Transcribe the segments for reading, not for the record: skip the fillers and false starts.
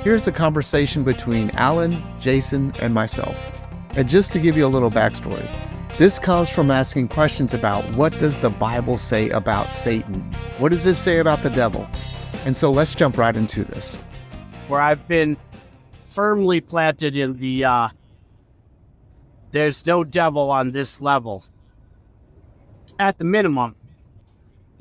Here's the conversation between Alan, Jason, and myself. And just to give you a little backstory, this comes from asking questions about what does the Bible say about Satan? What does it say about the devil? And so let's jump right into this. Where I've been firmly planted in the there's no devil on this level. At the minimum,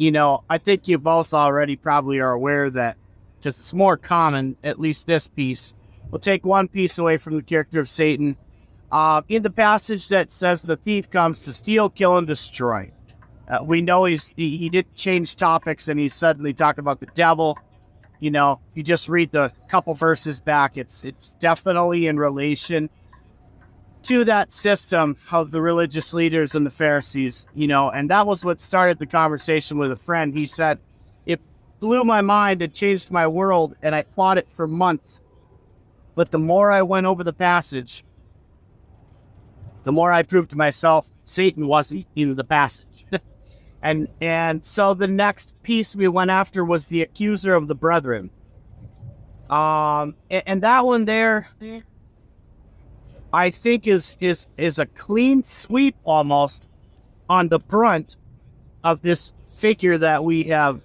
I think you both already probably are aware that, because it's more common, at least this piece, we'll take one piece away from the character of Satan. In the passage that says the thief comes to steal, kill, and destroy. We know he did change topics and he's suddenly talking about the devil. If you just read the couple verses back, it's definitely in relation to that system of the religious leaders and the Pharisees, and that was what started the conversation with a friend. He said, it blew my mind, it changed my world, and I fought it for months. But the more I went over the passage, the more I proved to myself Satan wasn't in the passage. and so the next piece we went after was the accuser of the brethren. And that one there, I think is a clean sweep almost on the brunt of this figure that we have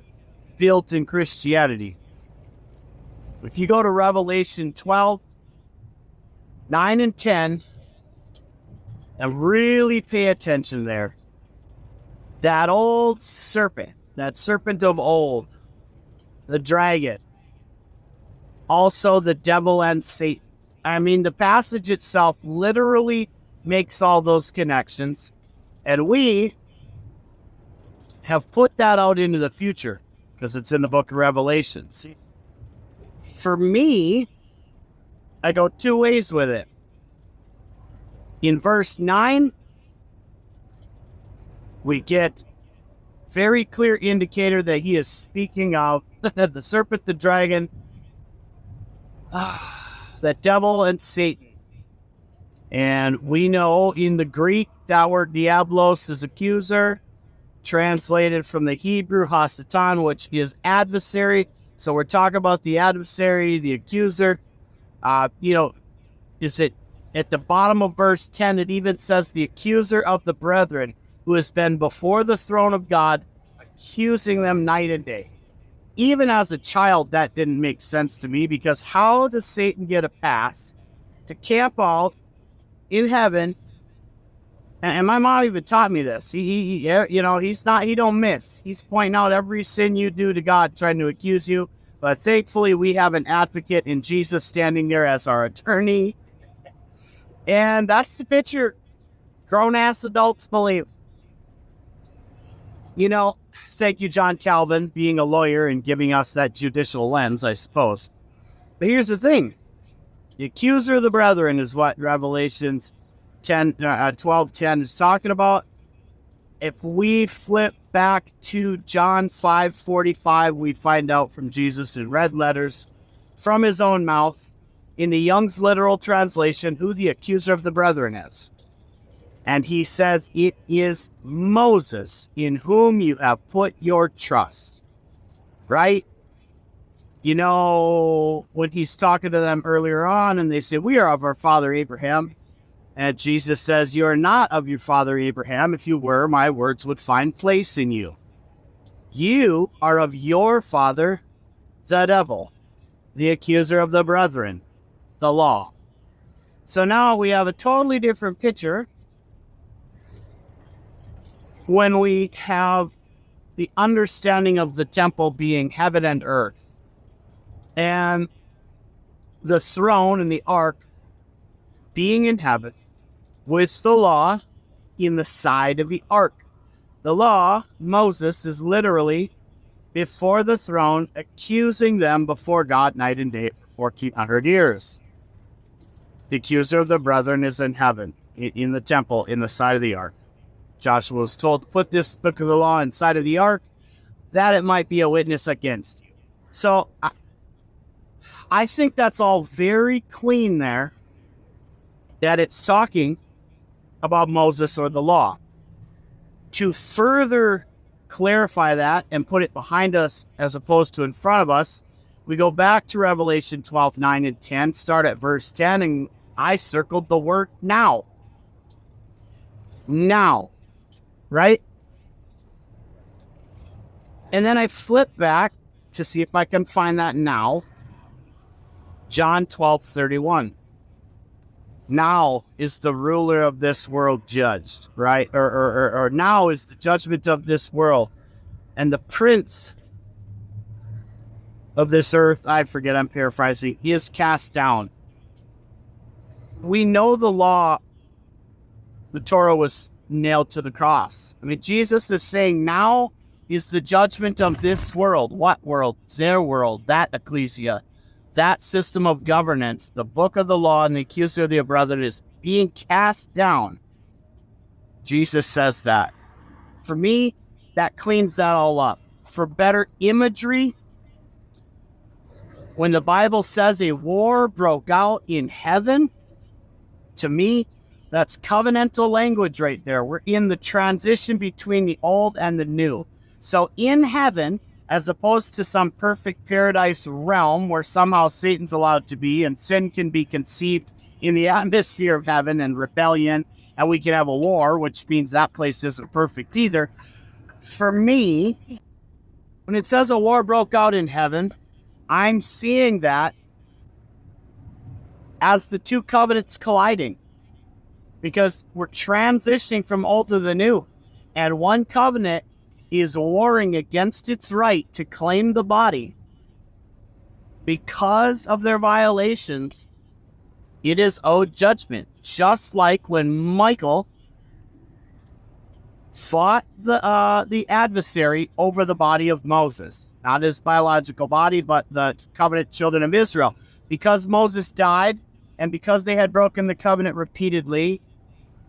built in Christianity. If you go to Revelation 12, 9 and 10, and really pay attention there, that old serpent, that serpent of old, the dragon, also the devil and Satan. I mean, the passage itself literally makes all those connections, and we have put that out into the future because it's in the book of Revelations. For me, I go two ways with it. In verse 9, we get very clear indicator that he is speaking of the serpent, the dragon, the devil, and Satan. And we know in the Greek that word diablos is accuser, translated from the Hebrew hasatan, which is adversary. So we're talking about the adversary, the accuser. Is it at the bottom of verse 10, it even says the accuser of the brethren, who has been before the throne of God, accusing them night and day. Even as a child, that didn't make sense to me, because how does Satan get a pass to camp out in heaven? And my mom even taught me this. He don't miss. He's pointing out every sin you do to God, trying to accuse you. But thankfully, we have an advocate in Jesus standing there as our attorney. And that's the picture grown-ass adults believe. Thank you, John Calvin, being a lawyer and giving us that judicial lens, I suppose. But here's the thing. The accuser of the brethren is what Revelations 12:10 is talking about. If we flip back to John 5:45, we find out from Jesus in red letters from his own mouth, in the Young's literal translation, who the accuser of the brethren is. And he says, it is Moses in whom you have put your trust. Right? When he's talking to them earlier on, and they say, we are of our father Abraham. And Jesus says, you are not of your father Abraham. If you were, my words would find place in you. You are of your father, the devil, the accuser of the brethren, the law. So now we have a totally different picture when we have the understanding of the temple being heaven and earth, and the throne and the ark being in heaven, with the law in the side of the ark. The law, Moses, is literally before the throne, accusing them before God night and day for 1,400 years. The accuser of the brethren is in heaven, in the temple, in the side of the ark. Joshua was told to put this book of the law inside of the ark, that it might be a witness against you. So I think that's all very clean there, that it's talking about Moses or the law. To further clarify that and put it behind us as opposed to in front of us, We go back to Revelation 12, 9 and 10, start at verse 10, and I circled the word now. Now, right? And then I flip back to see if I can find that now. John 12, 31. Now is the ruler of this world judged, right? Or now is the judgment of this world. And the prince of this earth, I forget, I'm paraphrasing, he is cast down. We know the law, the Torah was nailed to the cross. I mean, Jesus is saying now is the judgment of this world. What world? Their world, that ecclesia, that system of governance, the book of the law and the accuser of the brethren is being cast down. Jesus says that. For me, that cleans that all up. For better imagery, when the Bible says a war broke out in heaven, to me, that's covenantal language right there. We're in the transition between the old and the new. So in heaven, as opposed to some perfect paradise realm where somehow Satan's allowed to be and sin can be conceived in the atmosphere of heaven and rebellion, and we can have a war, which means that place isn't perfect either. For me, when it says a war broke out in heaven, I'm seeing that as the two covenants colliding, because we're transitioning from old to the new, and one covenant is warring against its right to claim the body because of their violations. It is owed judgment, just like when Michael fought the adversary over the body of Moses, not his biological body, but the covenant children of Israel. Because Moses died, and because they had broken the covenant repeatedly,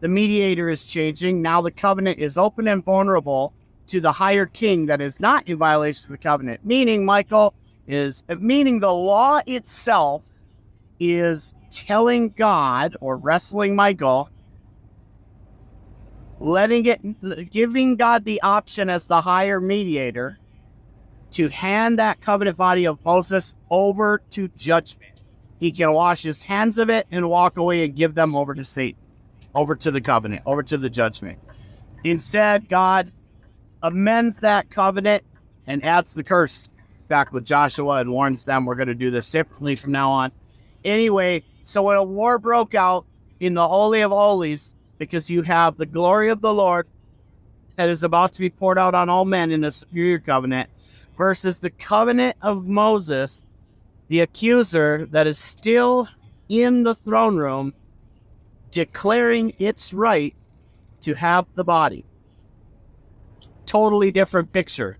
the mediator is changing. Now the covenant is open and vulnerable to the higher king that is not in violation of the covenant. Meaning the law itself is telling God, or wrestling Michael, giving God the option as the higher mediator to hand that covenant body of Moses over to judgment. He can wash his hands of it and walk away and give them over to Satan, over to the covenant, over to the judgment. Instead, God amends that covenant and adds the curse back with Joshua and warns them we're going to do this differently from now on. Anyway, so when a war broke out in the Holy of Holies, because you have the glory of the Lord that is about to be poured out on all men in the superior covenant, versus the covenant of Moses, the accuser that is still in the throne room, declaring its right to have the body. Totally different picture.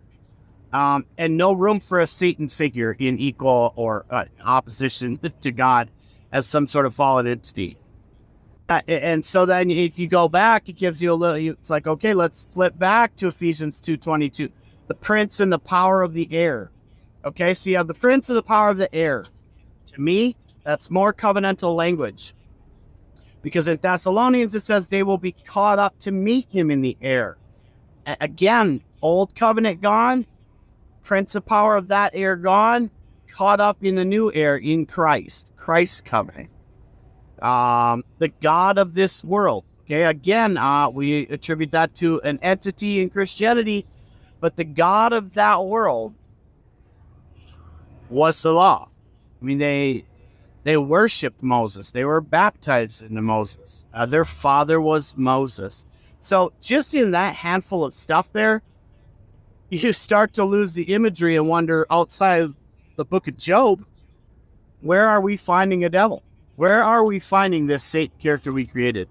And no room for a Satan figure in equal or opposition to God as some sort of fallen entity. And so then if you go back, it gives you a little, it's like, okay, let's flip back to Ephesians 2:22. The prince and the power of the air. Okay, so you have the prince and the power of the air. To me, that's more covenantal language. Because in Thessalonians, it says they will be caught up to meet him in the air. Again, old covenant gone, prince of power of that air gone, caught up in the new air in Christ's covenant. The God of this world. Okay, again, we attribute that to an entity in Christianity, but the God of that world was the law. I mean, they worshipped Moses. They were baptized into Moses. Their father was Moses. So just in that handful of stuff there, you start to lose the imagery and wonder, outside the book of Job, where are we finding a devil? Where are we finding this Satan character we created?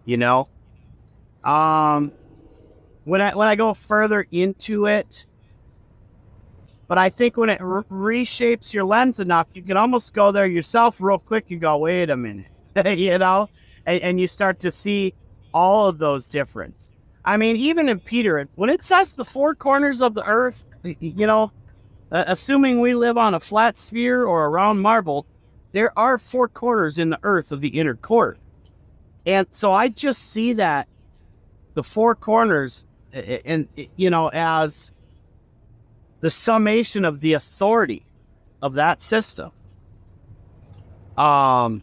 You know? When I go further into it, but I think when it reshapes your lens enough, you can almost go there yourself real quick and go, wait a minute, you know? And you start to see all of those differences. I mean, even in Peter, when it says the four corners of the earth, you know, assuming we live on a flat sphere or a round marble, there are four corners in the earth of the inner court. And so I just see that the four corners, and you know, as the summation of the authority of that system. I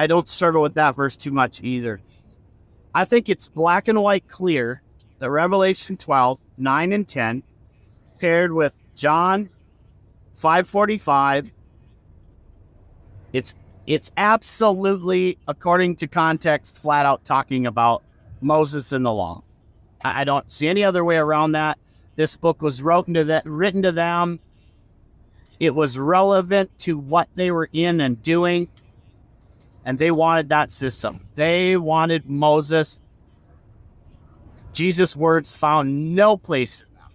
don't struggle with that verse too much either. I think it's black and white clear that Revelation 12, 9 and 10, paired with John 5:45, it's absolutely, according to context, flat out talking about Moses and the law. I don't see any other way around that. This book was written to them. It was relevant to what they were in and doing, and they wanted that system. They wanted Moses. Jesus' words found no place in them.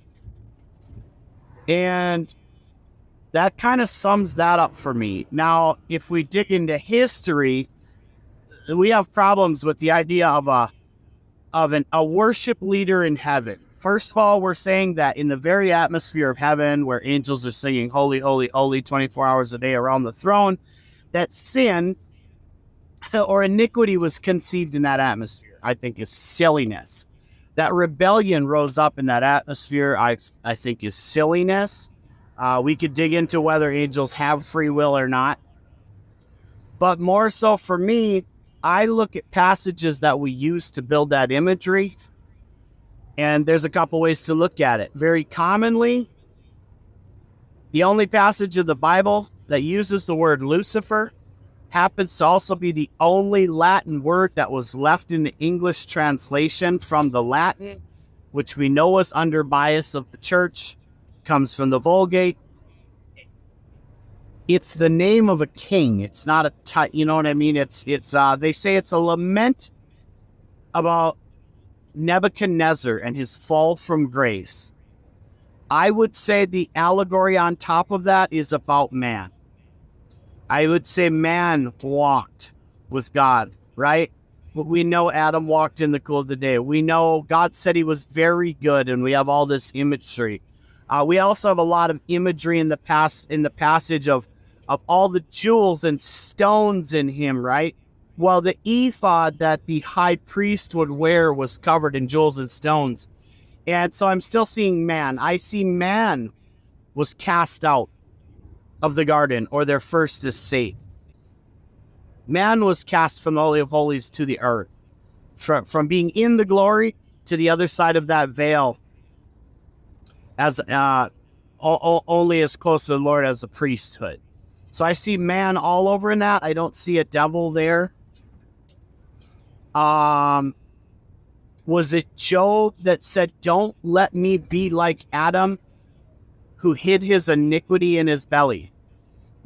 And that kind of sums that up for me. Now, if we dig into history, we have problems with the idea of a worship leader in heaven. First of all, we're saying that in the very atmosphere of heaven, where angels are singing holy, holy, holy 24 hours a day around the throne, that sin or iniquity was conceived in that atmosphere, I think is silliness. That rebellion rose up in that atmosphere, I think is silliness. We could dig into whether angels have free will or not. But more so for me, I look at passages that we use to build that imagery, and there's a couple ways to look at it. Very commonly, the only passage of the Bible that uses the word Lucifer happens to also be the only Latin word that was left in the English translation from the Latin, which we know was under bias of the church, comes from the Vulgate. It's the name of a king. It's not a you know what I mean? It's they say it's a lament about Nebuchadnezzar and his fall from grace. I would say the allegory on top of that is about man. I would say man walked with God, right? But we know Adam walked in the cool of the day. We know God said he was very good, and we have all this imagery. We also have a lot of imagery in the passage of all the jewels and stones in him, right? Well, the ephod that the high priest would wear was covered in jewels and stones. And so I'm still seeing man. I see man was cast out of the garden, or their first estate. Man was cast from the Holy of Holies to the earth, from being in the glory to the other side of that veil, as only as close to the Lord as the priesthood. So I see man all over in that. I don't see a devil there. Was it Job that said, "Don't let me be like Adam, who hid his iniquity in his belly"?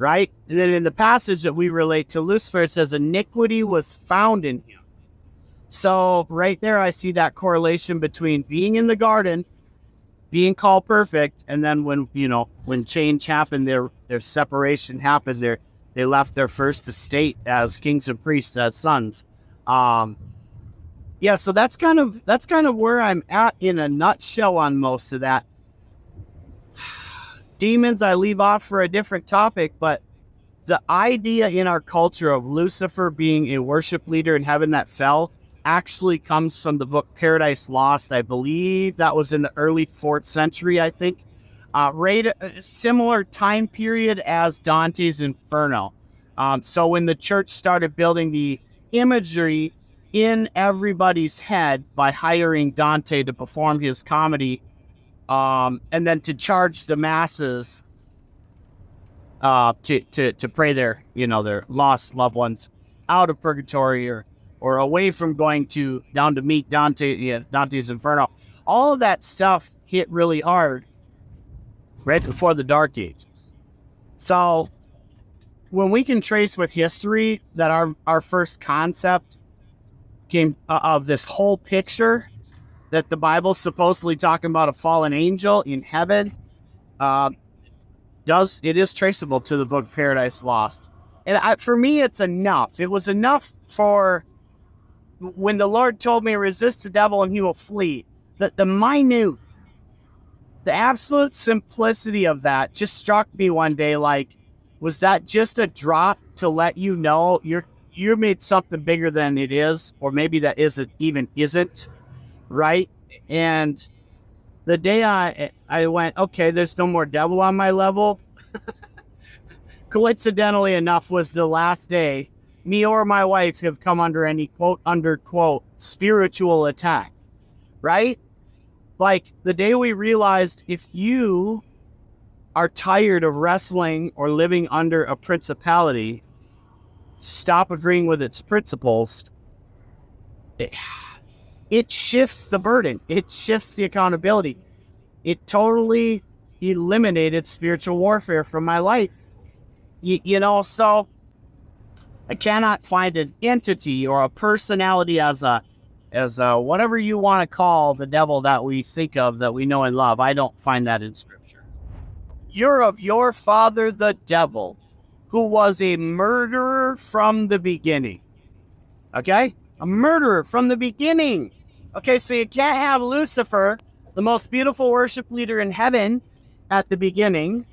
Right? And then in the passage that we relate to Lucifer, it says iniquity was found in him. So right there, I see that correlation between being in the garden, being called perfect, and then when change happened, their separation happened, they left their first estate as kings and priests, as sons. Yeah, so that's kind of where I'm at in a nutshell on most of that. Demons I leave off for a different topic, but the idea in our culture of Lucifer being a worship leader in heaven that fell actually comes from the book Paradise Lost. I believe that was in the early 4th century, I think. Right, a similar time period as Dante's Inferno. So when the church started building the imagery in everybody's head by hiring Dante to perform his comedy, and then to charge the masses to pray their lost loved ones out of purgatory or away from going down to meet Dante's Inferno. All of that stuff hit really hard right before the Dark Ages. So when we can trace with history that our first concept came of this whole picture, that the Bible's supposedly talking about a fallen angel in heaven, it is traceable to the book Paradise Lost. And for me, it's enough. It was enough for when the Lord told me, resist the devil and he will flee. The absolute simplicity of that just struck me one day. Like, was that just a drop to let you know you're made something bigger than it is, or maybe that isn't, right? And the day I went, okay, there's no more devil on my level, coincidentally enough, was the last day me or my wife have come under any quote unquote spiritual attack, right? Like the day we realized if you are tired of wrestling or living under a principality, stop agreeing with its principles. It shifts the burden. It shifts the accountability. It totally eliminated spiritual warfare from my life. So I cannot find an entity or a personality as a whatever you want to call the devil that we think of, that we know and love. I don't find that in Scripture. You're of your father, the devil, who was a murderer from the beginning. Okay? A murderer from the beginning. Okay, so you can't have Lucifer, the most beautiful worship leader in heaven, at the beginning,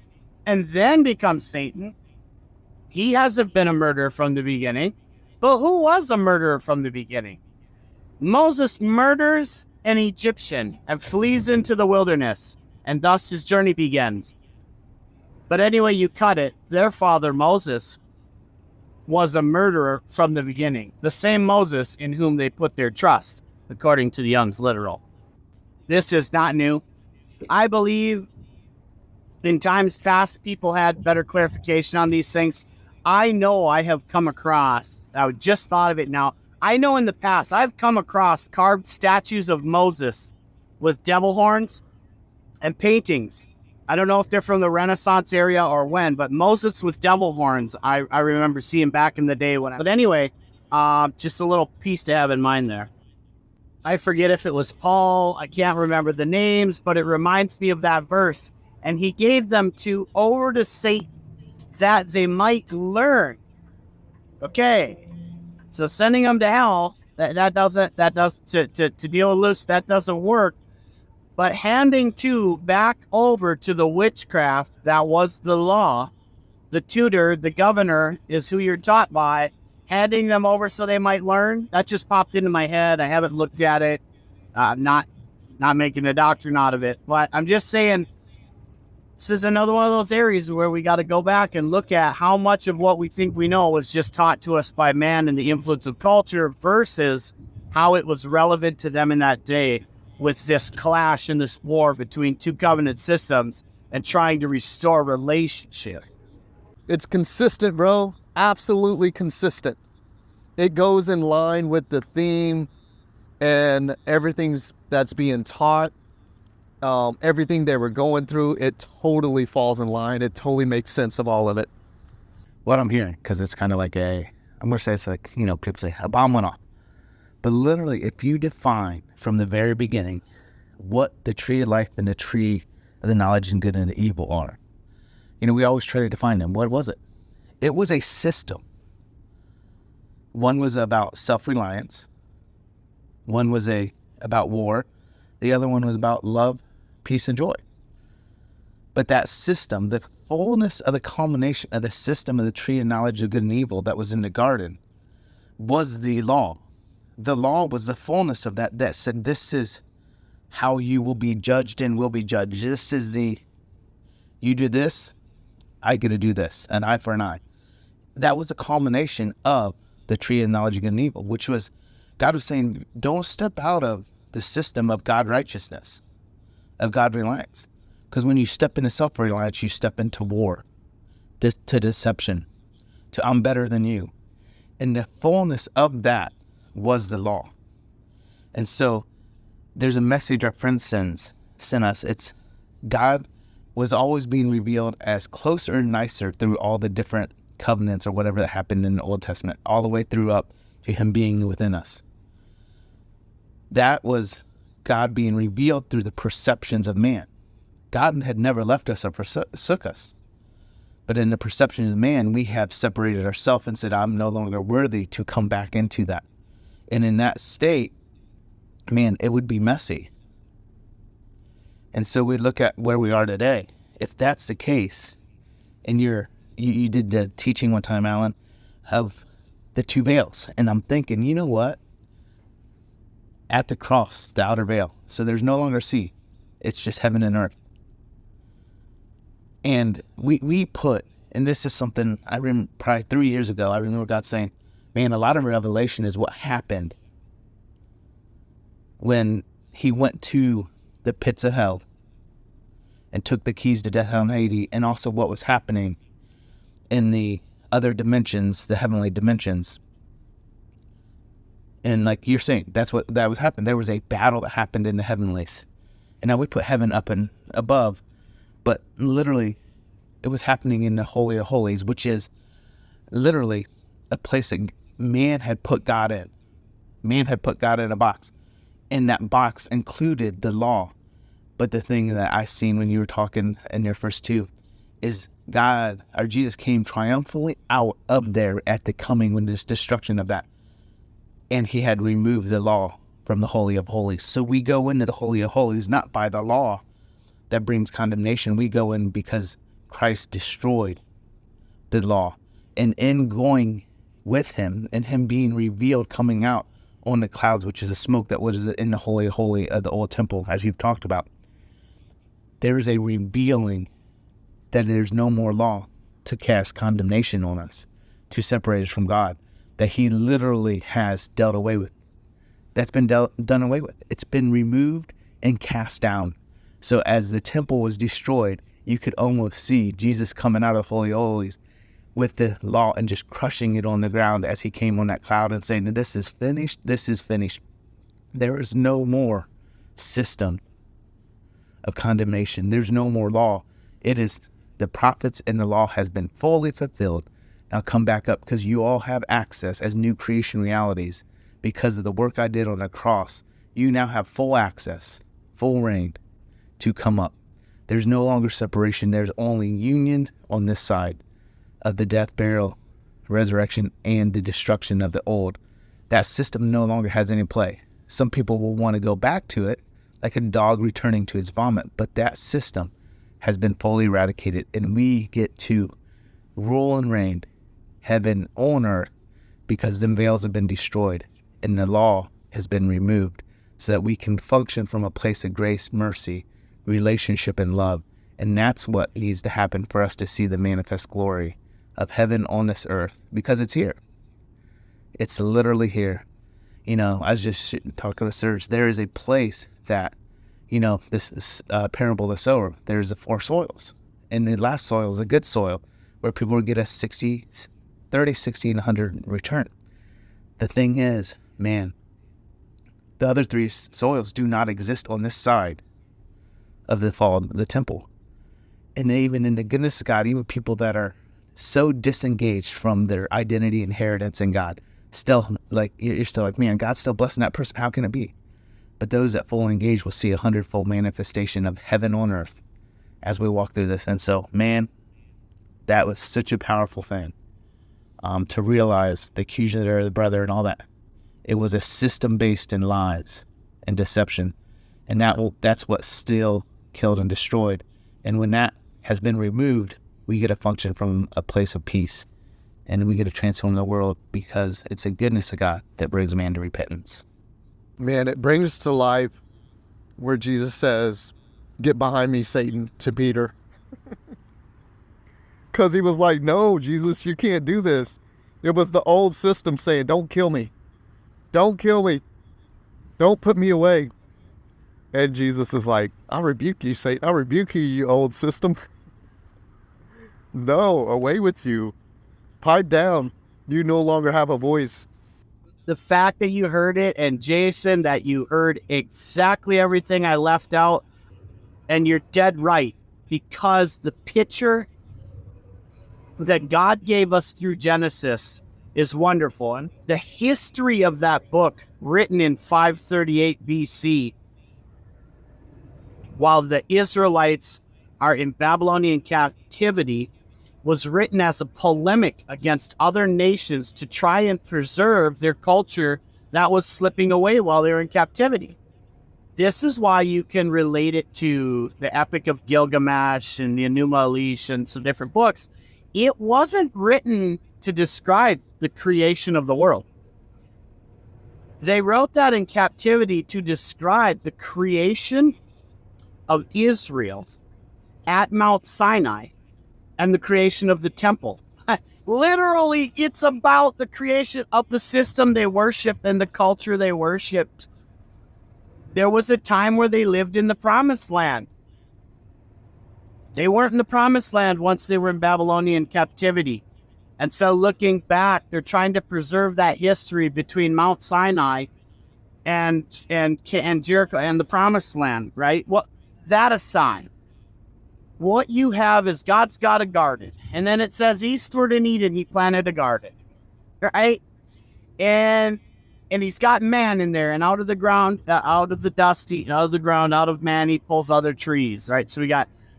and then become Satan. He hasn't been a murderer from the beginning. But who was a murderer from the beginning? Moses murders an Egyptian and flees into the wilderness, and thus his journey begins. But anyway you cut it, their father Moses was a murderer from the beginning. The same Moses in whom they put their trust, according to the Young's Literal. This is not new. I believe in times past people had better clarification on these things. I know I have come across, I just thought of it now, I know in the past I've come across carved statues of Moses with devil horns and paintings. I don't know if they're from the Renaissance area or when, but Moses with devil horns, I remember seeing back in the day but anyway, just a little piece to have in mind there. I forget if it was Paul, I can't remember the names, but it reminds me of that verse. And he gave them over to Satan that they might learn. Okay, so sending them to hell, that doesn't to deal with loose, that doesn't work. But handing back over to the witchcraft that was the law, the tutor, the governor is who you're taught by, handing them over so they might learn. That just popped into my head. I haven't looked at it. Not making a doctrine out of it, but I'm just saying this is another one of those areas where we got to go back and look at how much of what we think we know was just taught to us by man and the influence of culture versus how it was relevant to them in that day with this clash and this war between two covenant systems and trying to restore relationship. It's consistent, bro. Absolutely consistent. It goes in line with the theme and everything that's being taught. Everything they were going through, it totally falls in line. It totally makes sense of all of it. What I'm hearing, because it's kind of like I'm going to say it's like, people say a bomb went off. But literally, if you define from the very beginning what the tree of life and the tree of the knowledge and good and the evil are, we always try to define them. What was it? It was a system. One was about self-reliance. One was about war. The other one was about love, peace, and joy. But that system, the fullness of the culmination of the system of the tree of knowledge of good and evil that was in the garden was the law. The law was the fullness of that said this is how you will be judged and will be judged. This is you do this, I get to do this, an eye for an eye. That was the culmination of the tree of knowledge of good and evil, which was God was saying, don't step out of the system of God righteousness, of God reliance. Because when you step into self-reliance, you step into war, to deception, to I'm better than you. And the fullness of that was the law. And so there's a message our friend sent us. It's God was always being revealed as closer and nicer through all the different covenants or whatever that happened in the Old Testament, all the way through up to him being within us. That was God being revealed through the perceptions of man. God had never left us or forsook us. But in the perception of man, we have separated ourselves and said, I'm no longer worthy to come back into that. And in that state, man, it would be messy. And so we look at where we are today. If that's the case, and you did the teaching one time, Alan, of the two veils. And I'm thinking, you know what? At the cross, the outer veil. So there's no longer sea. It's just heaven and earth. And we put, and this is something I remember probably 3 years ago, I remember God saying, man, a lot of revelation is what happened when he went to the pits of hell and took the keys to death, hell, and Hades, and also what was happening in the other dimensions, the heavenly dimensions. And like you're saying, that was happening. There was a battle that happened in the heavenlies. And now we put heaven up and above, but literally it was happening in the Holy of Holies, which is literally a place that man had put God in. Man had put God in a box. And that box included the law. But the thing that I seen when you were talking in your first two is God, or Jesus, came triumphantly out of there at the coming, when there's destruction of that. And he had removed the law from the Holy of Holies. So we go into the Holy of Holies not by the law that brings condemnation. We go in because Christ destroyed the law. And in going with him and him being revealed, coming out on the clouds, which is a smoke that was in the Holy of Holies of the old temple, as you've talked about, there is a revealing that there's no more law to cast condemnation on us, to separate us from God, that he literally has dealt away with. That's been done away with. It's been removed and cast down. So as the temple was destroyed, you could almost see Jesus coming out of Holy of Holies with the law and just crushing it on the ground as he came on that cloud and saying, this is finished, this is finished. There is no more system of condemnation. There's no more law. It is the prophets and the law has been fully fulfilled. Now come back up, because you all have access as new creation realities. Because of the work I did on the cross, you now have full access, full reign to come up. There's no longer separation. There's only union on this side of the death, burial, resurrection, and the destruction of the old. That system no longer has any play. Some people will want to go back to it like a dog returning to its vomit, but that system has been fully eradicated, and we get to rule and reign heaven on earth, because the veils have been destroyed and the law has been removed, so that we can function from a place of grace, mercy, relationship, and love. And that's what needs to happen for us to see the manifest glory of heaven on this earth, because it's here. It's literally here. You know, I was just talking to Serge. There is a place that, you know, this parable of the sower, there's the 4 soils. And the last soil is a good soil, where people will get a 60, 30, 60, and 100 return. The thing is, man, the other 3 soils do not exist on this side of the fall of the temple. And even in the goodness of God, even people that are so disengaged from their identity, inheritance in God, still, like, you're still like, man, God's still blessing that person. How can it be? But those that fully engage will see 100-fold manifestation of heaven on earth as we walk through this. And so, man, that was such a powerful thing, to realize the accuser, the brother, and all that. It was a system based in lies and deception. And that's what still killed and destroyed. And when that has been removed, we get to function from a place of peace. And we get to transform the world, because it's the goodness of God that brings man to repentance. Man, it brings to life where Jesus says, "Get behind me, Satan," to Peter. Because he was like, no, Jesus, you can't do this. It was the old system saying, don't kill me. Don't kill me. Don't put me away. And Jesus is like, I rebuke you, Satan. I rebuke you, you old system. No, away with you. Pipe down. You no longer have a voice. The fact that you heard it, and Jason, that you heard exactly everything I left out, and you're dead right, because the picture that God gave us through Genesis is wonderful. And the history of that book, written in 538 BC, while the Israelites are in Babylonian captivity, was written as a polemic against other nations to try and preserve their culture that was slipping away while they were in captivity. This is why you can relate it to the Epic of Gilgamesh and the Enuma Elish and some different books. It wasn't written to describe the creation of the world. They wrote that in captivity to describe the creation of Israel at Mount Sinai and the creation of the temple. Literally, it's about the creation of the system they worshiped and the culture they worshiped. There was a time where they lived in the promised land. They weren't in the promised land once they were in Babylonian captivity. And so looking back, they're trying to preserve that history between Mount Sinai and Jericho and the promised land, right? Well, that aside, what you have is God's got a garden. And then it says eastward in Eden, he planted a garden, right? And he's got man in there, and out of the ground, out of the dust, out of the ground, out of man, he pulls other trees, right?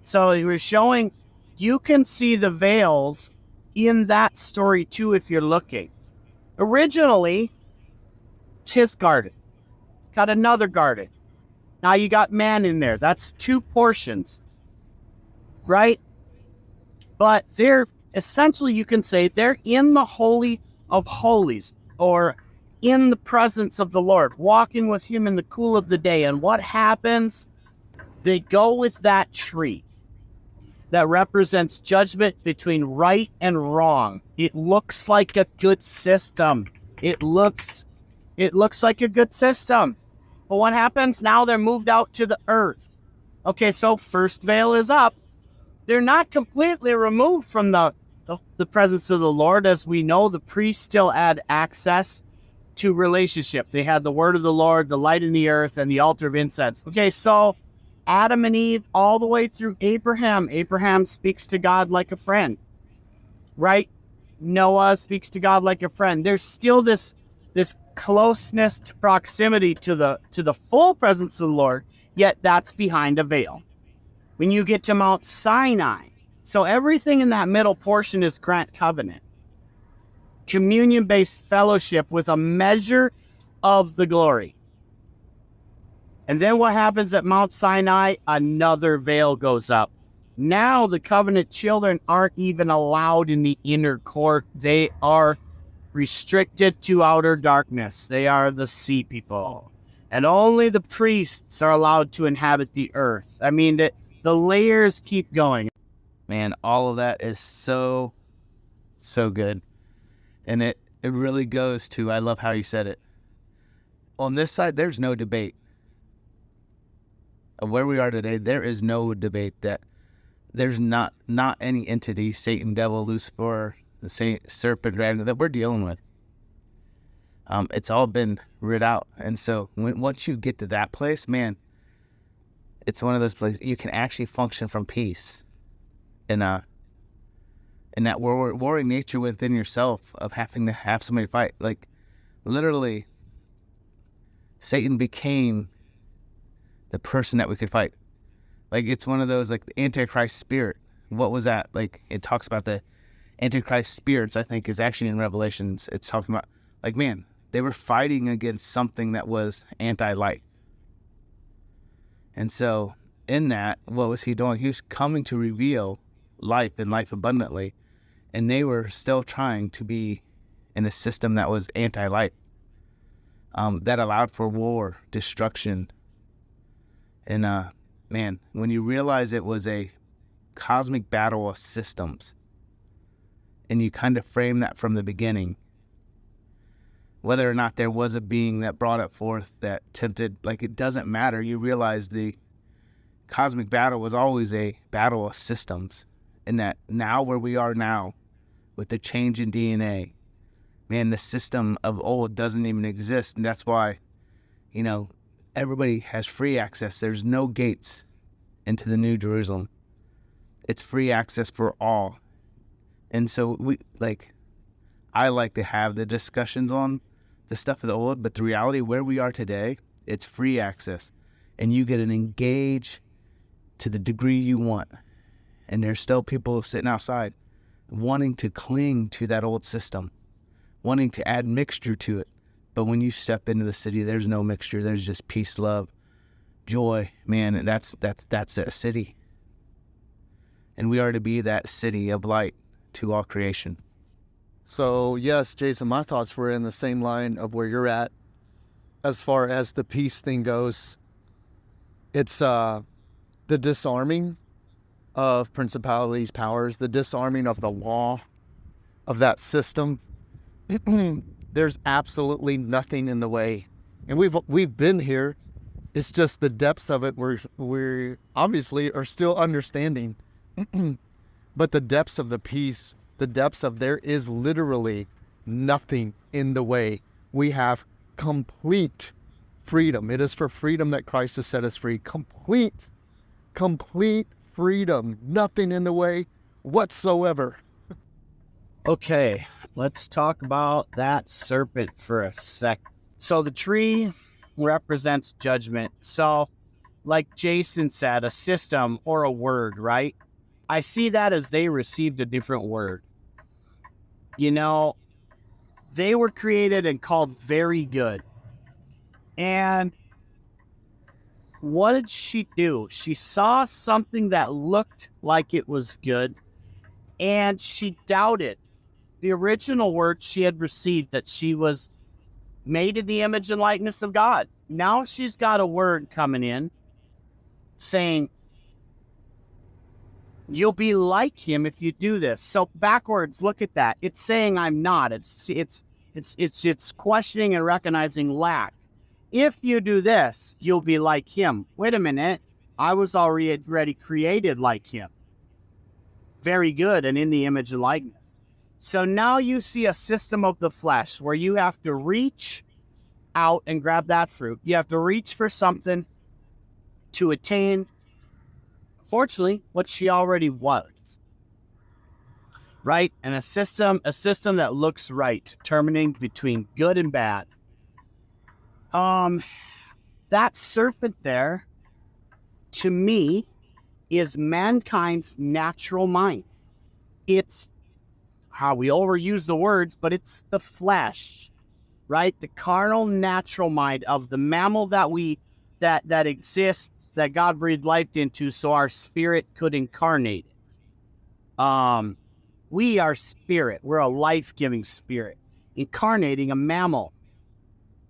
So we're showing, you can see the veils in that story too if you're looking. Originally, it's his garden. Got another garden. Now you got man in there. That's two portions, right? But they're essentially, you can say, they're in the Holy of Holies, or in the presence of the Lord, walking with him in the cool of the day. And what happens? They go with that tree that represents judgment between right and wrong. It looks like a good system. It looks like a good system. But what happens? Now they're moved out to the earth. Okay, so first veil is up. They're not completely removed from the presence of the Lord. As we know, the priests still had access to relationship. They had the word of the Lord, the light in the earth, and the altar of incense. Okay, so Adam and Eve, all the way through Abraham. Abraham speaks to God like a friend, right? Noah speaks to God like a friend. There's still this closeness to proximity to the full presence of the Lord, yet that's behind a veil. When you get to Mount Sinai, so everything in that middle portion is grant covenant, communion-based fellowship with a measure of the glory. And then what happens at Mount Sinai? Another veil goes up. Now the covenant children aren't even allowed in the inner court. They are restricted to outer darkness. They are the sea people. And only the priests are allowed to inhabit the earth. I mean, the layers keep going. Man, all of that is so good. And it really goes to, I love how you said it. On this side, there's no debate. Of where we are today, there is no debate that there's not any entity, Satan, devil, Lucifer, the serpent, dragon, that we're dealing with. It's all been rid out. And so once you get to that place, man, it's one of those places you can actually function from peace. And in that warring nature within yourself of having to have somebody fight. Like, literally, Satan became the person that we could fight. Like, it's one of those, like, the Antichrist spirit. What was that? Like, it talks about the Antichrist spirits, I think, is actually in Revelations. It's talking about, like, man, they were fighting against something that was anti-life. And so, in that, what was he doing? He was coming to reveal life and life abundantly. And they were still trying to be in a system that was anti-life, that allowed for war, destruction. And, man, when you realize it was a cosmic battle of systems, and you kind of frame that from the beginning, whether or not there was a being that brought it forth that tempted, like, it doesn't matter. You realize the cosmic battle was always a battle of systems. And that now where we are now, with the change in DNA, man, the system of old doesn't even exist. And that's why, you know, everybody has free access. There's no gates into the New Jerusalem. It's free access for all. And so I like to have the discussions on the stuff of the old, but the reality where we are today, it's free access. And you get to engage to the degree you want. And there's still people sitting outside wanting to cling to that old system, wanting to add mixture to it. But when you step into the city, there's no mixture. There's just peace, love, joy. Man, and that's that city. And we are to be that city of light to all creation. So, yes, Jason, my thoughts were in the same line of where you're at as far as the peace thing goes. It's the disarming of principalities, powers, the disarming of the law of that system, there's absolutely nothing in the way. And we've been here. It's just the depths of it we obviously are still understanding. But the depths of the peace, the depths of there is literally nothing in the way. We have complete freedom. It is for freedom that Christ has set us free. Complete freedom. Nothing in the way whatsoever. Okay, let's talk about that serpent for a sec. So the tree represents judgment. So, like Jason said, a system or a word, right? I see that as they received a different word. You know, they were created and called very good. And what did she do? She saw something that looked like it was good, and she doubted the original word she had received, that she was made in the image and likeness of God. Now she's got a word coming in saying, you'll be like him if you do this. So backwards, look at that. It's saying I'm not. It's questioning and recognizing lack. If you do this, you'll be like him. Wait a minute. I was already created like him. Very good and in the image and likeness. So now you see a system of the flesh where you have to reach out and grab that fruit. You have to reach for something to attain, fortunately, what she already was. Right? And a system that looks right, determining between good and bad. That serpent there, to me, is mankind's natural mind. It's how we overuse the words, but it's the flesh, right? The carnal, natural mind of the mammal that exists, that God breathed life into, so our spirit could incarnate it. We are spirit. We're a life-giving spirit, incarnating a mammal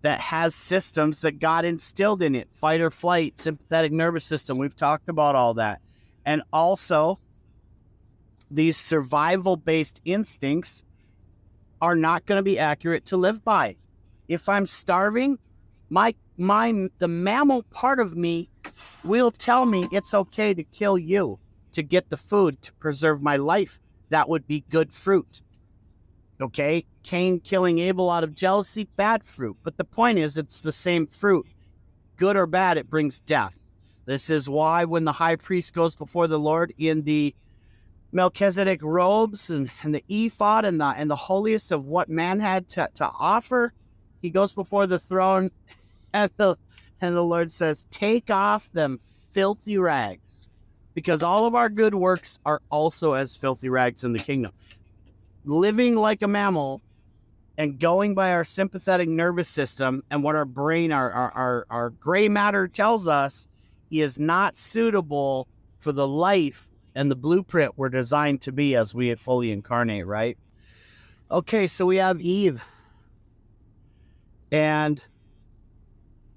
that has systems that God instilled in it, fight or flight, sympathetic nervous system. We've talked about all that. And also, these survival-based instincts are not going to be accurate to live by. If I'm starving, the mammal part of me will tell me it's okay to kill you to get the food to preserve my life. That would be good fruit. Okay? Cain killing Abel out of jealousy, bad fruit. But the point is, it's the same fruit. Good or bad, it brings death. This is why when the high priest goes before the Lord in the Melchizedek robes and the ephod and the holiest of what man had to offer, he goes before the throne, and the Lord says, take off them filthy rags, because all of our good works are also as filthy rags in the kingdom. Living like a mammal and going by our sympathetic nervous system and what our brain, our gray matter tells us, is not suitable for the life and the blueprint we're designed to be as we fully incarnate, right? Okay, so we have Eve. And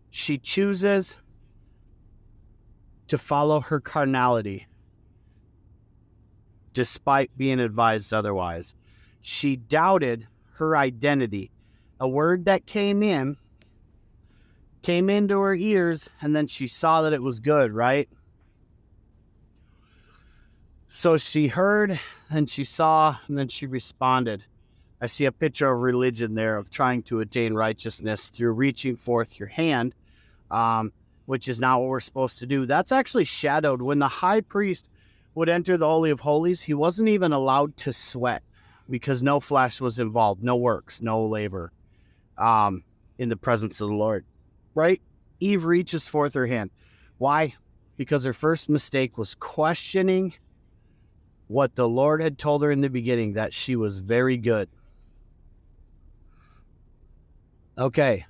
she chooses to follow her carnality, despite being advised otherwise. She doubted her identity. A word that came into her ears, and then she saw that it was good, right? So she heard, and she saw, and then she responded. I see a picture of religion there, of trying to attain righteousness through reaching forth your hand, which is not what we're supposed to do. That's actually shadowed. When the high priest would enter the Holy of Holies, he wasn't even allowed to sweat, because no flesh was involved, no works, no labor in the presence of the Lord, right? Eve reaches forth her hand. Why? Because her first mistake was questioning what the Lord had told her in the beginning, that she was very good. Okay,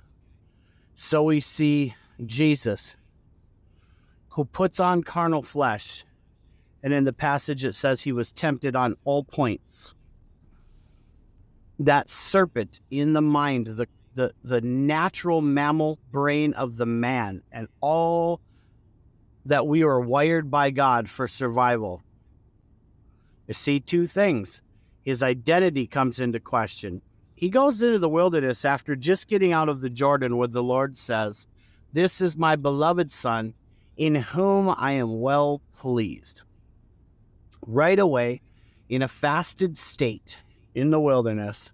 so we see Jesus, who puts on carnal flesh, and in the passage it says he was tempted on all points. That serpent in the mind, the natural mammal brain of the man, and all that we are wired by God for survival, You see two things. His identity comes into question. He goes into the wilderness after just getting out of the Jordan where the Lord says, "This is my beloved Son, in whom I am well pleased." Right away, in a fasted state in the wilderness,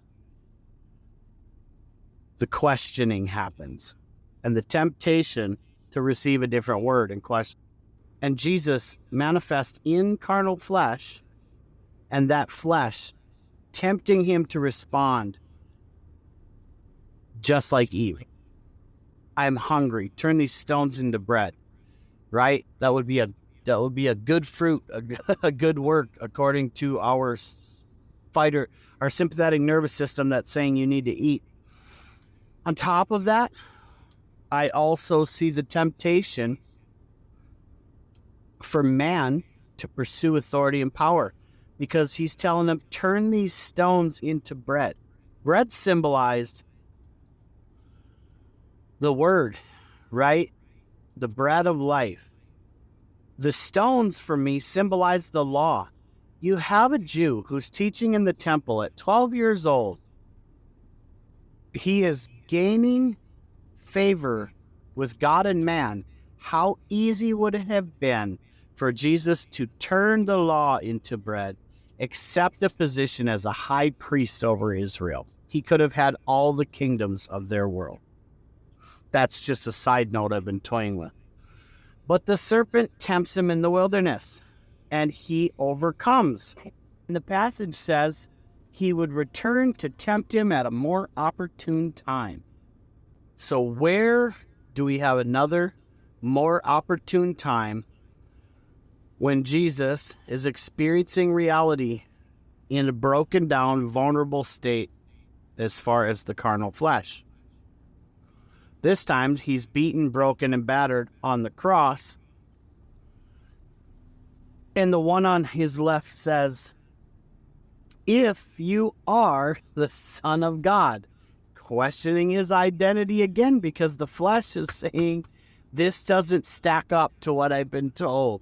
the questioning happens and the temptation to receive a different word and question. And Jesus manifests in carnal flesh, and that flesh tempting him to respond just like Eve. I'm hungry. Turn these stones into bread. Right? That would be a good fruit, a good work according to our sympathetic nervous system that's saying you need to eat. On top of that, I also see the temptation for man to pursue authority and power, because he's telling them, turn these stones into bread. Bread symbolized the word, right? The bread of life. The stones for me symbolize the law. You have a Jew who's teaching in the temple at 12 years old. He is gaining favor with God and man. How easy would it have been for Jesus to turn the law into bread, accept a position as a high priest over Israel? He could have had all the kingdoms of their world. That's just a side note I've been toying with. But the serpent tempts him in the wilderness, and he overcomes. And the passage says he would return to tempt him at a more opportune time. So where do we have another more opportune time when Jesus is experiencing reality in a broken down, vulnerable state as far as the carnal flesh? This time he's beaten, broken, and battered on the cross. And the one on his left says, "If you are the Son of God," questioning his identity again, because the flesh is saying, this doesn't stack up to what I've been told.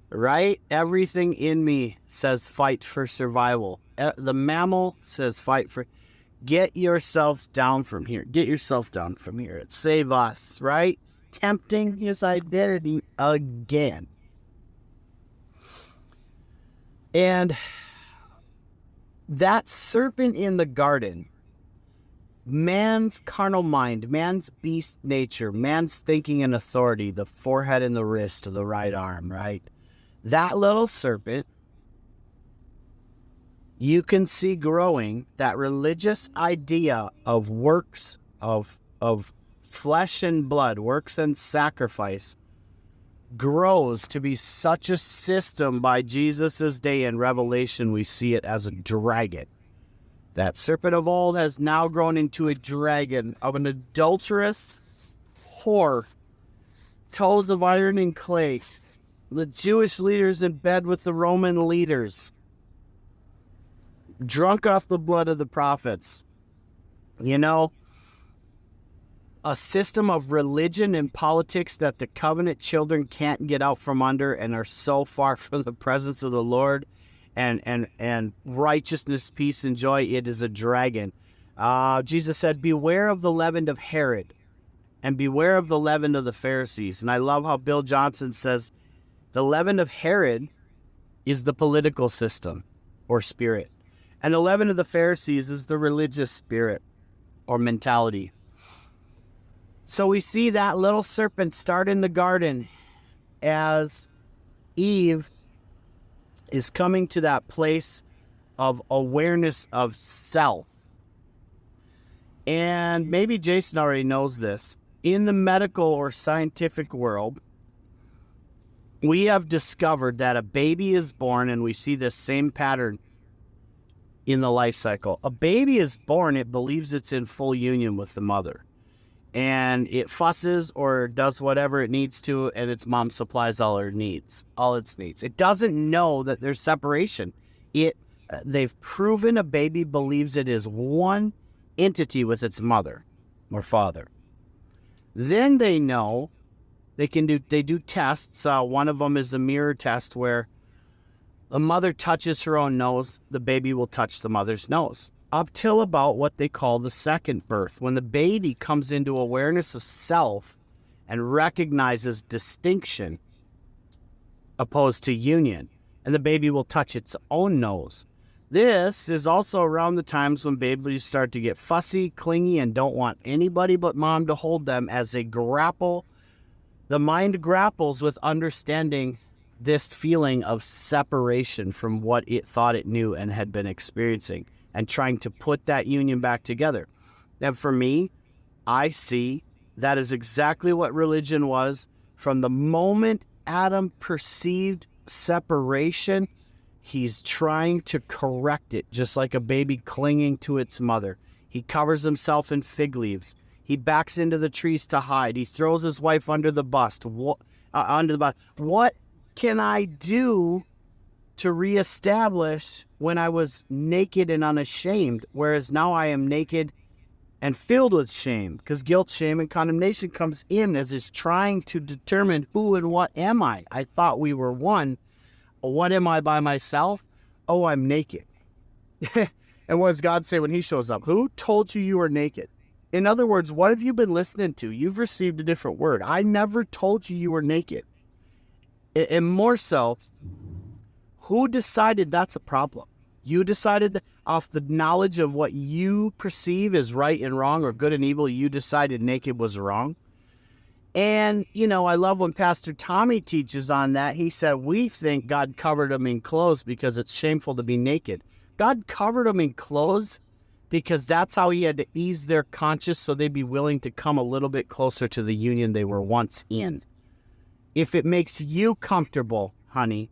Right? Everything in me says fight for survival. The mammal says fight for... Get yourselves down from here. Get yourself down from here. Save us, right? Tempting his identity again. And that serpent in the garden, man's carnal mind, man's beast nature, man's thinking and authority, the forehead and the wrist of the right arm, right? That little serpent, you can see growing that religious idea of works, of flesh and blood, works and sacrifice, grows to be such a system by Jesus' day. In Revelation, we see it as a dragon. That serpent of old has now grown into a dragon of an adulterous whore, toes of iron and clay, the Jewish leaders in bed with the Roman leaders, drunk off the blood of the prophets. You know, a system of religion and politics that the covenant children can't get out from under and are so far from the presence of the Lord, and righteousness, peace, and joy. It is a dragon. Jesus said, beware of the leaven of Herod and beware of the leaven of the Pharisees. And I love how Bill Johnson says the leaven of Herod is the political system or spirit, and the leaven of the Pharisees is the religious spirit or mentality. So we see that little serpent start in the garden as Eve is coming to that place of awareness of self. And maybe Jason already knows this. In the medical or scientific world, we have discovered that a baby is born, and we see this same pattern in the life cycle. A baby is born, it believes it's in full union with the mother, and it fusses or does whatever it needs to, and its mom supplies all its needs. It doesn't know that there's separation. They've proven a baby believes it is one entity with its mother or father. Then they know they do tests. One of them is a mirror test where The mother touches her own nose, the baby will touch the mother's nose. Up till about what they call the second birth, when the baby comes into awareness of self and recognizes distinction opposed to union, and the baby will touch its own nose. This is also around the times when babies start to get fussy, clingy, and don't want anybody but mom to hold them as they grapple. The mind grapples with understanding this feeling of separation from what it thought it knew and had been experiencing, and trying to put that union back together. And for me, I see that is exactly what religion was. From the moment Adam perceived separation, he's trying to correct it, just like a baby clinging to its mother. He covers himself in fig leaves. He backs into the trees to hide. He throws his wife under the bus. What can I do to reestablish when I was naked and unashamed, whereas now I am naked and filled with shame? Because guilt, shame, and condemnation comes in as is trying to determine who and what am I. I thought we were one. What am I by myself? Oh, I'm naked. And what does God say when he shows up? Who told you you were naked? In other words, what have you been listening to? You've received a different word. I never told you were naked. And more so, who decided that's a problem? You decided that off the knowledge of what you perceive as right and wrong, or good and evil, you decided naked was wrong. And, I love when Pastor Tommy teaches on that. He said, we think God covered them in clothes because it's shameful to be naked. God covered them in clothes because that's how he had to ease their conscience so they'd be willing to come a little bit closer to the union they were once in. If it makes you comfortable, honey,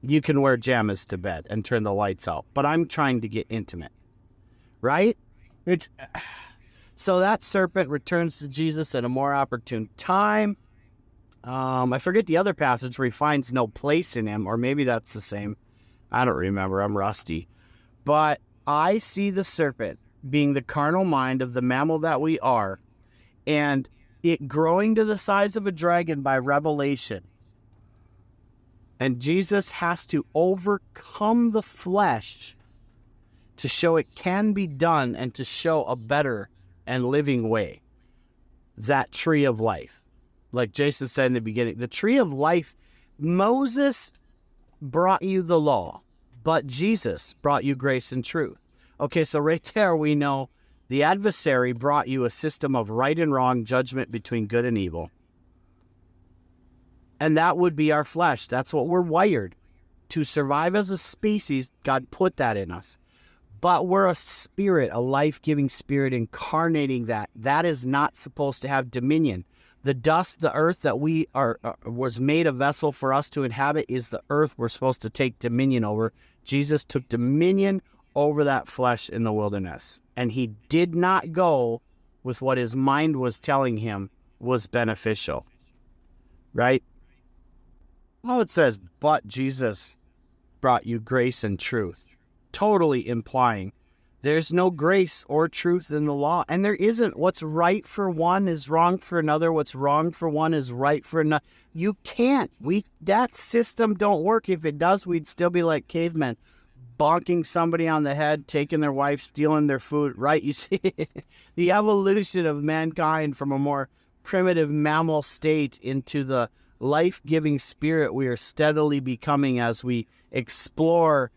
you can wear jammies to bed and turn the lights out. But I'm trying to get intimate, right? So that serpent returns to Jesus at a more opportune time. I forget the other passage where he finds no place in him, or maybe that's the same. I don't remember. I'm rusty. But I see the serpent being the carnal mind of the mammal that we are, and it growing to the size of a dragon by revelation. And Jesus has to overcome the flesh to show it can be done and to show a better and living way. That tree of life. Like Jason said in the beginning, the tree of life, Moses brought you the law, but Jesus brought you grace and truth. Okay, so right there we know the adversary brought you a system of right and wrong, judgment between good and evil. And that would be our flesh. That's what we're wired. To survive as a species, God put that in us. But we're a spirit, a life-giving spirit incarnating that. That is not supposed to have dominion. The dust, the earth that we was made a vessel for us to inhabit is the earth we're supposed to take dominion over. Jesus took dominion over that flesh in the wilderness. And he did not go with what his mind was telling him was beneficial. Right? Well, it says, but Jesus brought you grace and truth. Totally implying there's no grace or truth in the law. And there isn't. What's right for one is wrong for another. What's wrong for one is right for another. You can't. That system don't work. If it does, we'd still be like cavemen, bonking somebody on the head, taking their wife, stealing their food, right? You see, the evolution of mankind from a more primitive mammal state into the life-giving spirit we are steadily becoming as we explore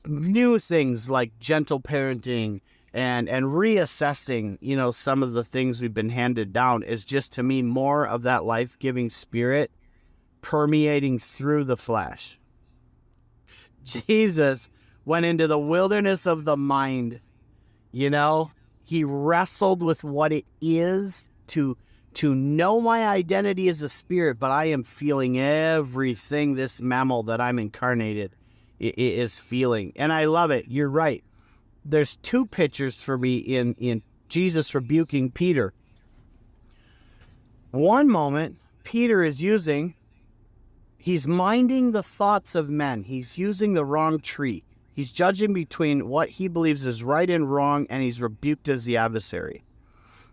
new things like gentle parenting and reassessing, some of the things we've been handed down is just, to me, more of that life-giving spirit permeating through the flesh. Jesus went into the wilderness of the mind. He wrestled with what it is to know my identity as a spirit, but I am feeling everything this mammal that I'm incarnated is feeling. And I love it. You're right. There's two pictures for me in Jesus rebuking Peter. One moment, Peter is he's minding the thoughts of men. He's using the wrong tree. He's judging between what he believes is right and wrong, and he's rebuked as the adversary.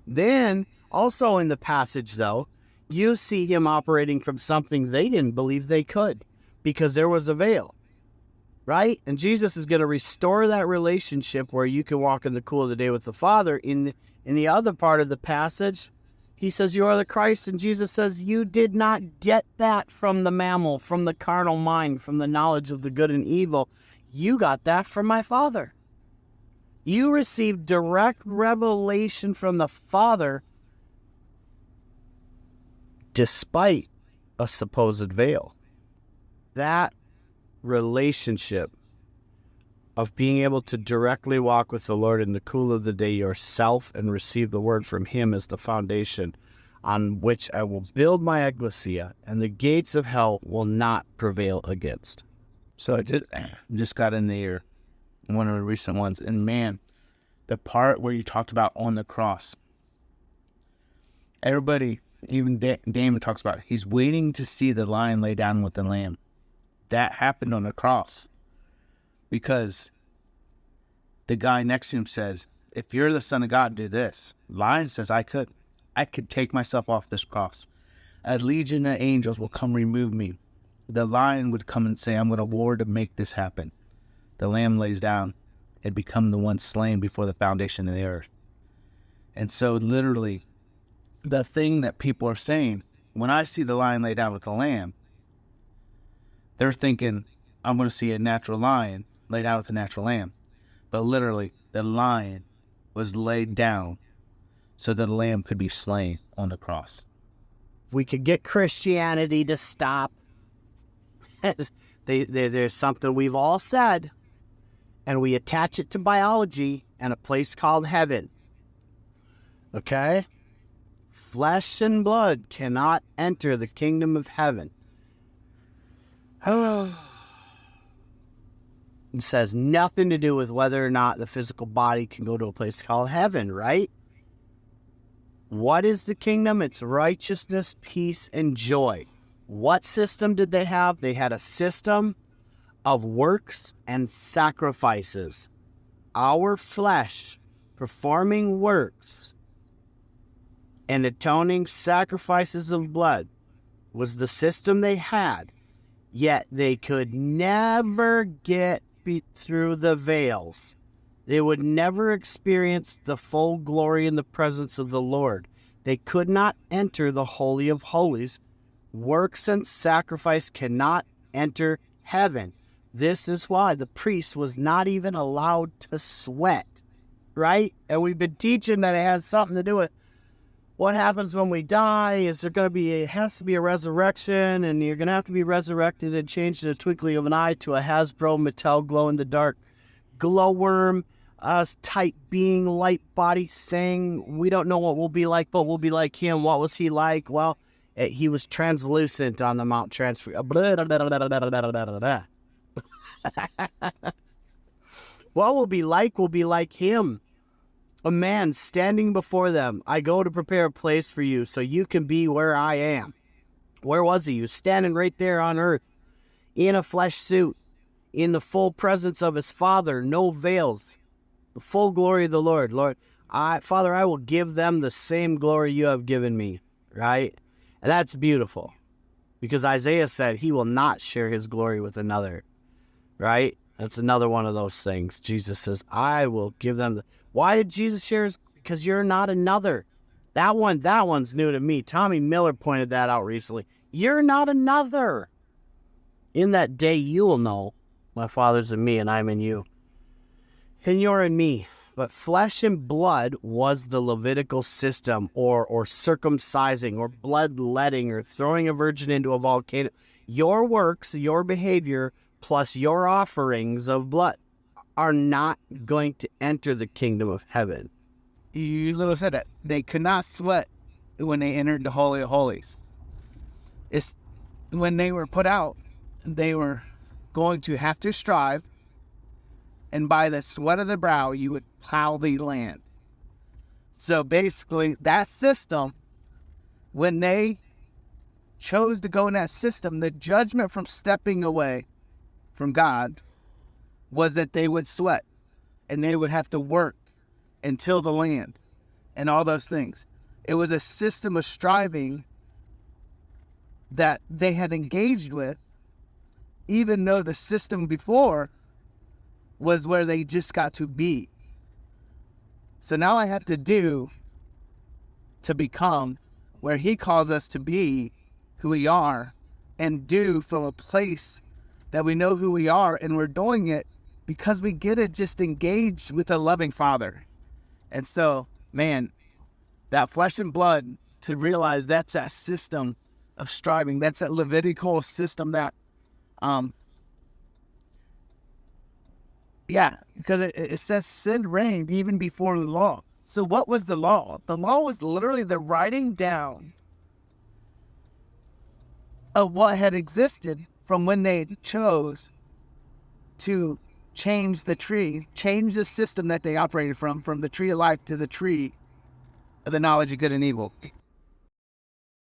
Then, also in the passage, though, you see him operating from something they didn't believe they could, because there was a veil. right? And Jesus is going to restore that relationship where you can walk in the cool of the day with the Father. In the other part of the passage, he says, you are the Christ. And Jesus says, you did not get that from the mammal, from the carnal mind, from the knowledge of the good and evil. You got that from my Father. You received direct revelation from the Father despite a supposed veil. That relationship of being able to directly walk with the Lord in the cool of the day yourself and receive the word from him is the foundation on which I will build my ecclesia, and the gates of hell will not prevail against. So I just got in there, one of the recent ones, and man, the part where you talked about on the cross, everybody, even Damon talks about it, he's waiting to see the lion lay down with the lamb. That happened on the cross because the guy next to him says, if you're the Son of God, do this. Lion says, I could take myself off this cross. A legion of angels will come remove me. The lion would come and say, I'm going to war to make this happen. The lamb lays down and become the one slain before the foundation of the earth. And so literally, the thing that people are saying, when I see the lion lay down with the lamb, they're thinking, I'm going to see a natural lion lay down with a natural lamb. But literally, the lion was laid down so that the lamb could be slain on the cross. If we could get Christianity to stop, there's something we've all said, and we attach it to biology and a place called heaven. Okay? Flesh and blood cannot enter the kingdom of heaven. It says nothing to do with whether or not the physical body can go to a place called heaven, right? What is the kingdom? It's righteousness, peace, and joy. What system did they have? They had a system of works and sacrifices. Our flesh performing works and atoning sacrifices of blood was the system they had. Yet they could never get through the veils. They would never experience the full glory and the presence of the Lord. They could not enter the Holy of Holies. Works and sacrifice cannot enter heaven. This is why the priest was not even allowed to sweat, right? And we've been teaching that it has something to do with what happens when we die. Is there going to be it has to be a resurrection, and you're going to have to be resurrected and changed in a twinkling of an eye to a Hasbro Mattel glow-in-the-dark glowworm type being, light body thing. We don't know what we'll be like, but we'll be like him. What was he like? Well, he was translucent on the Mount Transfigure. What we'll be like him. A man standing before them. I go to prepare a place for you so you can be where I am. Where was he? He was standing right there on earth in a flesh suit, in the full presence of his Father, no veils, the full glory of the Lord. Lord, Father, I will give them the same glory you have given me, right? And that's beautiful because Isaiah said he will not share his glory with another, right? That's another one of those things. Jesus says, I will give them Why did Jesus share his? Because you're not another. That one's new to me. Tommy Miller pointed that out recently. You're not another. In that day you will know my Father's in me and I'm in you. And you're in me. But flesh and blood was the Levitical system, or circumcising, or bloodletting, or throwing a virgin into a volcano. Your works, your behavior, plus your offerings of blood are not going to enter the kingdom of heaven. You literally said that. They could not sweat when they entered the Holy of Holies. It's when they were put out, they were going to have to strive, and by the sweat of the brow, you would plow the land. So basically, that system, when they chose to go in that system, the judgment from stepping away from God was that they would sweat and they would have to work and till the land and all those things. It was a system of striving that they had engaged with even though the system before was where they just got to be. So now I have to do to become where he calls us to be who we are, and do from a place that we know who we are, and we're doing it because we get to just engage with a loving Father. And so, man, that flesh and blood, to realize that's that system of striving, that's that Levitical system that, because it says sin reigned even before the law. So what was the law? The law was literally the writing down of what had existed from when they chose to change the tree, change the system that they operated from the tree of life to the tree of the knowledge of good and evil.